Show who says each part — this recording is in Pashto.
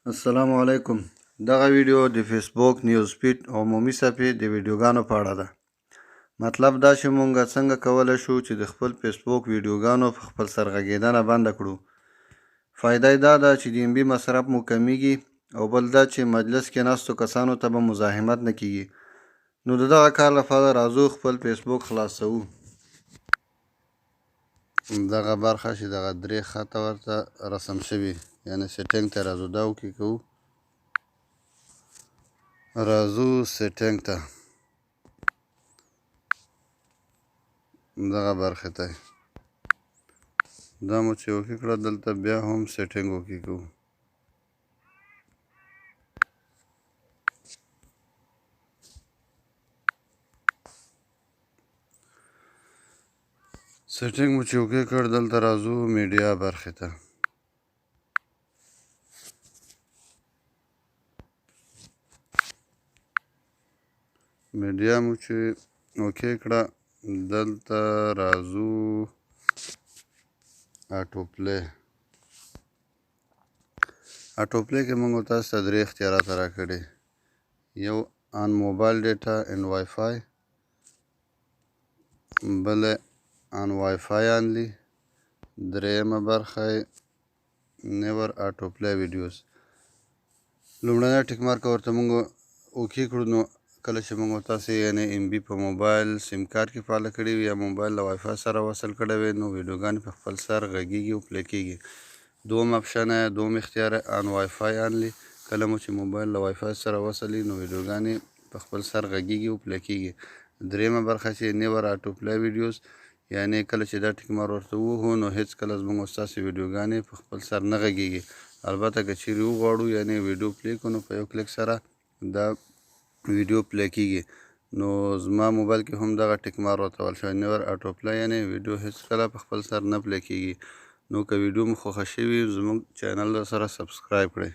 Speaker 1: السلام علیکم. دغه ویډیو د فیسبوک نیوز فیډ او عمومي صفحې د ویډیوګانو په اړه ده. مطلب دا چې مونږ څنګه کولی شو چې د خپل فیسبوک ویډیوګانو په خپل سر غږېدنه بنده کړو. فایده یې دا ده چې د MB مصرف مو کمیږي او بل دا چې مجلس کې ناستو کسانو ته به مزاحمت نه کیږي. نو د دغه کار لپاره راځو خپل فیسبوک خلاصوو. دغه برخه چې دغه درې خطه ورته رسم شوي یعنی سیټینګ ته راځو، دا وکې کوو. راځو سیټینګ ته، دغه برخې ته دا مو چې اوکې کړه، دلته بیا هم سیټینګ اوکې کوو. سیټینګ مو چې اوکې کړ، دلته راځو میډیا برخې ته. میډیا مو چې اوکې کړه، دلته راځو اټو پلی. اټو پلی کې موږ تاسو ته درې اختیارات راکړي. یو ان موبایل ډیټا ان وای فای، بل ان وای فای انلی، درېیمه برخه نیور اټو پلی ویډیوز. لومړنی ټیک مارک ورته موږ اوکې کړو، نو کله چې موږ تاسې یعنی MB په موبایل سیم کارت کې فعاله کړي وي یا موبایل له وای فای سره وصل کړی وي، نو ویډیوګانې په خپل سر غږیږي او پلی کیږي. دوم اپشن دوم اختیار ان وای فای انلی، کله مو چې موبایل له وای فای سره وصل وي نو ویډیوګانې په خپل سر غږیږي او پلی کیږي. درېیمه برخه چې نیور اټو پلی ویډیوز، یعنی کله چې دا ټیک مار ورته ووهو نو هیڅ کله زموږ ستاسې ویډیوګانې په خپل سر نه غږیږي. البته که چیرې وغواړو یعنی ویډیو پلی کړو، نو په یو کلیک سره دا ویډیو پلی کیږي. نو زما موبایل کې هم دغه ټیک مار ورته شوی نیور اټو پلی، یعنی ویډیو هیڅ کله په خپل سر نه پلی کیږي. نو که ویډیو مو خوښه شوي زموږ چینل سره سبسکرایب کړئ.